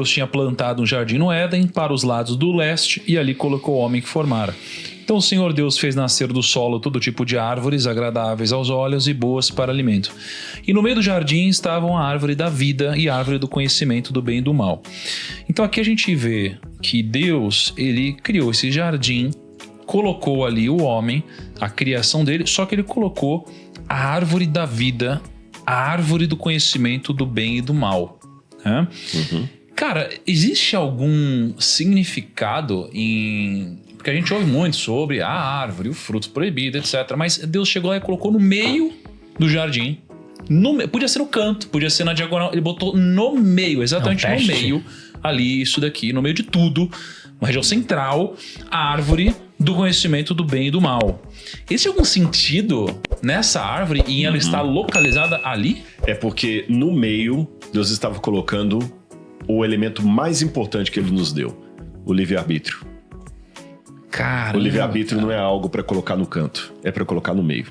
Deus tinha plantado um jardim no Éden para os lados do leste e ali colocou o homem que formara. Então o Senhor Deus fez nascer do solo todo tipo de árvores agradáveis aos olhos e boas para alimento. E no meio do jardim estavam a árvore da vida e a árvore do conhecimento do bem e do mal. Então aqui a gente vê que Deus, ele criou esse jardim, colocou ali o homem, a criação dele, só que ele colocou a árvore da vida, a árvore do conhecimento do bem e do mal. Né? Cara, existe algum significado em... Porque a gente ouve muito sobre a árvore, o fruto proibido, etc. Mas Deus chegou lá e colocou no meio do jardim. Podia ser no canto, podia ser na diagonal. Ele botou no meio, exatamente no meio. Ali, isso daqui, no meio de tudo. Uma região central, a árvore do conhecimento do bem e do mal. Existe algum sentido nessa árvore e ela está localizada ali? É porque no meio, Deus estava colocando o elemento mais importante que ele nos deu. O livre-arbítrio. Caramba, o livre-arbítrio não é algo para colocar no canto, é para colocar no meio.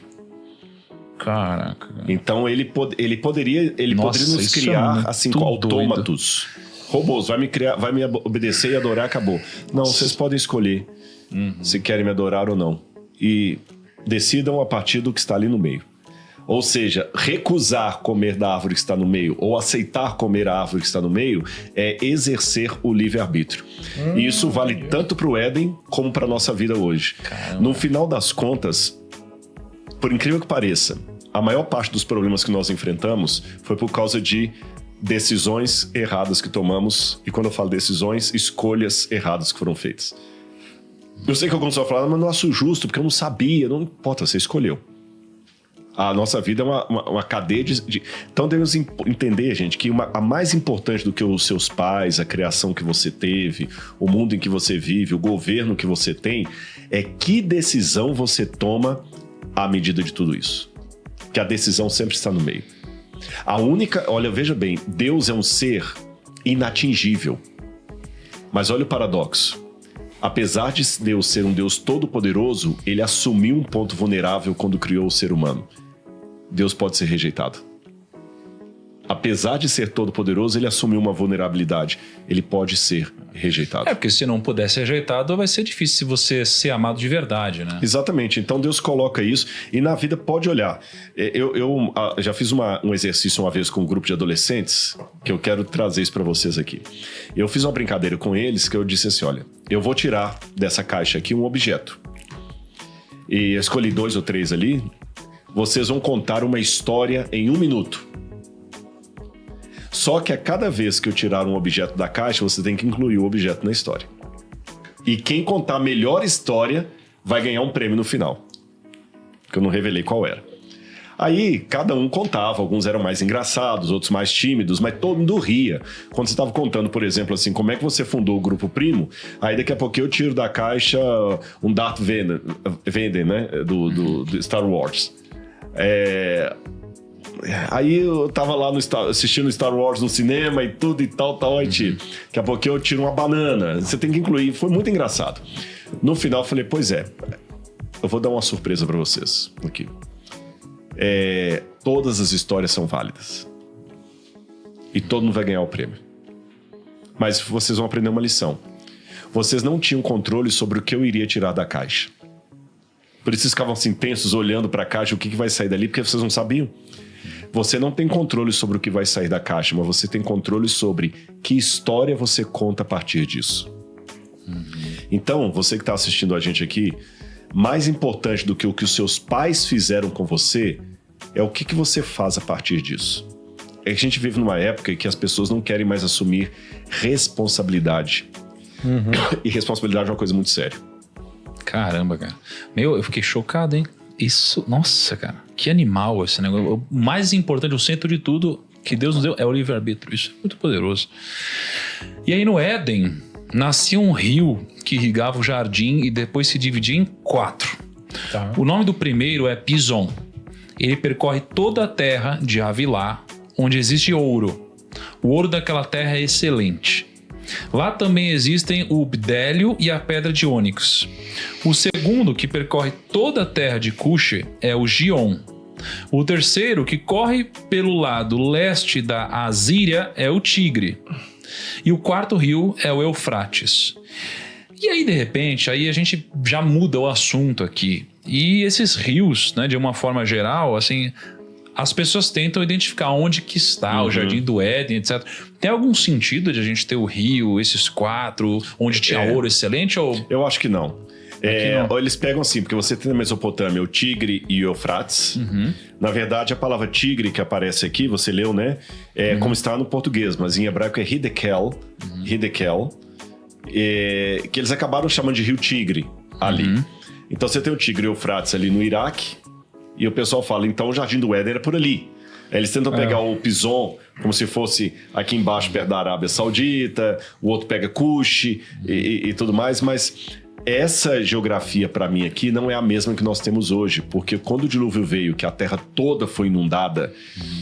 Caraca. Então ele poderia nos criar assim com autômatos. Robôs, vai me obedecer e adorar, acabou. Não, vocês podem escolher se querem me adorar ou não. E decidam a partir do que está ali no meio. Ou seja, recusar comer da árvore que está no meio ou aceitar comer a árvore que está no meio é exercer o livre-arbítrio. E isso vale tanto para o Éden como para a nossa vida hoje. Caramba. No final das contas, por incrível que pareça, a maior parte dos problemas que nós enfrentamos foi por causa de decisões erradas que tomamos. E quando eu falo decisões, escolhas erradas que foram feitas. Eu sei que alguns vão falar, mas não acho justo, porque eu não sabia. Não importa, você escolheu. A nossa vida é uma cadeia de... Então devemos entender, gente, que a mais importante do que os seus pais, a criação que você teve, o mundo em que você vive, o governo que você tem, é que decisão você toma à medida de tudo isso. Que a decisão sempre está no meio. Olha, veja bem, Deus é um ser inatingível. Mas olha o paradoxo. Apesar de Deus ser um Deus todo-poderoso, ele assumiu um ponto vulnerável quando criou o ser humano. Deus pode ser rejeitado. Apesar de ser todo-poderoso, ele assumiu uma vulnerabilidade. Ele pode ser rejeitado. Porque se não puder ser rejeitado, vai ser difícil se você ser amado de verdade, né? Exatamente. Então Deus coloca isso e na vida pode olhar. Eu já fiz um exercício uma vez com um grupo de adolescentes que eu quero trazer isso para vocês aqui. Eu fiz uma brincadeira com eles que eu disse assim, olha, eu vou tirar dessa caixa aqui um objeto. E eu escolhi 2 ou 3 ali. Vocês vão contar uma história em 1 minuto. Só que a cada vez que eu tirar um objeto da caixa, você tem que incluir o objeto na história. E quem contar a melhor história vai ganhar um prêmio no final. Que eu não revelei qual era. Aí, cada um contava. Alguns eram mais engraçados, outros mais tímidos, mas todo mundo ria. Quando você estava contando, por exemplo, assim, como é que você fundou o Grupo Primo, aí daqui a pouco eu tiro da caixa um Darth Vader, né? Do Star Wars. Aí eu tava lá assistindo Star Wars no cinema e tudo e tal, aí daqui a pouco eu tiro uma banana. Você tem que incluir. Foi muito engraçado. No final eu falei, pois é, eu vou dar uma surpresa pra vocês aqui. Todas as histórias são válidas. E todo mundo vai ganhar o prêmio. Mas vocês vão aprender uma lição. Vocês não tinham controle sobre o que eu iria tirar da caixa. Por isso vocês ficavam assim tensos olhando pra caixa, o que vai sair dali, porque vocês não sabiam. Você não tem controle sobre o que vai sair da caixa, mas você tem controle sobre que história você conta a partir disso. Então, você que está assistindo a gente aqui, mais importante do que o que os seus pais fizeram com você é o que você faz a partir disso. A gente vive numa época em que as pessoas não querem mais assumir responsabilidade. E responsabilidade é uma coisa muito séria. Caramba, cara. Eu fiquei chocado, hein? Isso, nossa, cara, que animal esse negócio. O mais importante, o centro de tudo que Deus nos deu é o livre-arbítrio. Isso é muito poderoso. E aí no Éden, nascia um rio que irrigava o jardim e depois se dividia em 4. Tá. O nome do primeiro é Pison. Ele percorre toda a terra de Havilá, onde existe ouro. O ouro daquela terra é excelente. Lá também existem o bdélio e a pedra de ônix. O segundo, que percorre toda a terra de Cuxi, é o Gion. O terceiro, que corre pelo lado leste da Assíria, é o Tigre. E o quarto rio é o Eufrates. E aí, de repente, aí a gente já muda o assunto aqui. E esses rios, né, de uma forma geral, assim, as pessoas tentam identificar onde que está o Jardim do Éden, etc. Tem algum sentido de a gente ter o rio, esses 4, onde tinha ouro excelente? Ou... Eu acho que não. Eles pegam assim, porque você tem na Mesopotâmia o Tigre e o Eufrates. Na verdade, a palavra tigre que aparece aqui, você leu, né? Como está no português, mas em hebraico é Hidekel. Que eles acabaram chamando de Rio Tigre ali. Então você tem o Tigre e o Eufrates ali no Iraque, e o pessoal fala, então o Jardim do Éden era por ali. Eles tentam pegar o Pison como se fosse aqui embaixo, perto da Arábia Saudita, o outro pega Cush e tudo mais, mas essa geografia para mim aqui não é a mesma que nós temos hoje, porque quando o dilúvio veio, que a terra toda foi inundada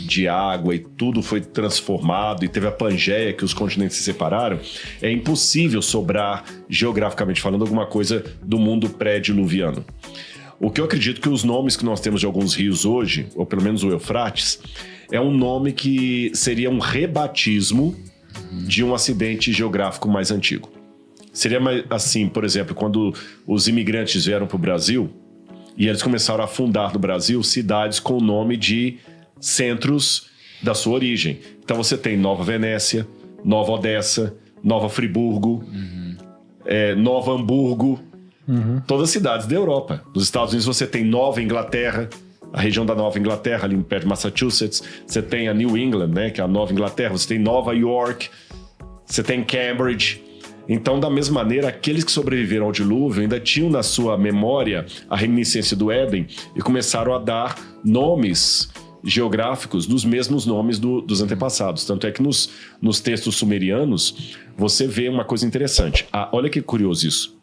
de água e tudo foi transformado e teve a Pangeia, que os continentes se separaram, é impossível sobrar, geograficamente falando, alguma coisa do mundo pré-diluviano. O que eu acredito que os nomes que nós temos de alguns rios hoje, ou pelo menos o Eufrates, é um nome que seria um rebatismo de um acidente geográfico mais antigo. Seria mais assim, por exemplo, quando os imigrantes vieram para o Brasil e eles começaram a fundar no Brasil cidades com o nome de centros da sua origem. Então você tem Nova Venécia, Nova Odessa, Nova Friburgo, Nova Hamburgo, todas cidades da Europa. Nos Estados Unidos você tem Nova Inglaterra, a região da Nova Inglaterra, ali perto de Massachusetts. Você tem a New England, né, que é a Nova Inglaterra. Você tem Nova York, você tem Cambridge. Então, da mesma maneira, aqueles que sobreviveram ao dilúvio ainda tinham na sua memória a reminiscência do Éden e começaram a dar nomes geográficos dos mesmos nomes dos antepassados. Tanto é que nos textos sumerianos você vê uma coisa interessante. Olha que curioso isso.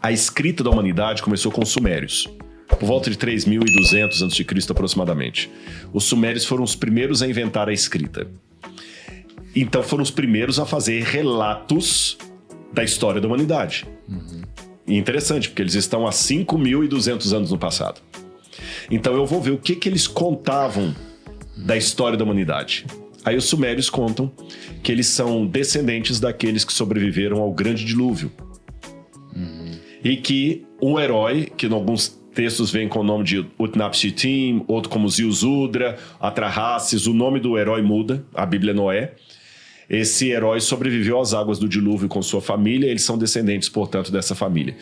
A escrita da humanidade começou com os sumérios, por volta de 3.200 a.C. aproximadamente. Os sumérios foram os primeiros a inventar a escrita. Então foram os primeiros a fazer relatos da história da humanidade. E interessante, porque eles estão há 5.200 anos no passado. Então eu vou ver o que eles contavam da história da humanidade. Aí os sumérios contam que eles são descendentes daqueles que sobreviveram ao grande dilúvio. E que um herói, que em alguns textos vem com o nome de Utnapishtim, outro como Ziusudra, Atrahasis, o nome do herói muda, a Bíblia é Noé. Esse herói sobreviveu às águas do dilúvio com sua família, eles são descendentes, portanto, dessa família.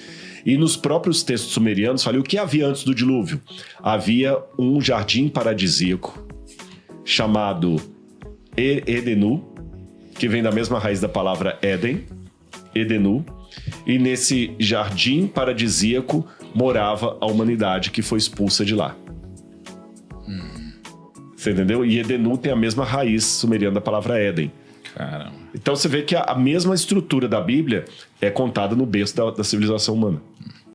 E nos próprios textos sumerianos, falei o que havia antes do dilúvio. Havia um jardim paradisíaco chamado Edenu, que vem da mesma raiz da palavra Éden, Edenu, e nesse jardim paradisíaco morava a humanidade que foi expulsa de lá. Você entendeu? E Edenu tem a mesma raiz sumeriana da palavra Éden. Caramba. Então você vê que a mesma estrutura da Bíblia é contada no berço da civilização humana.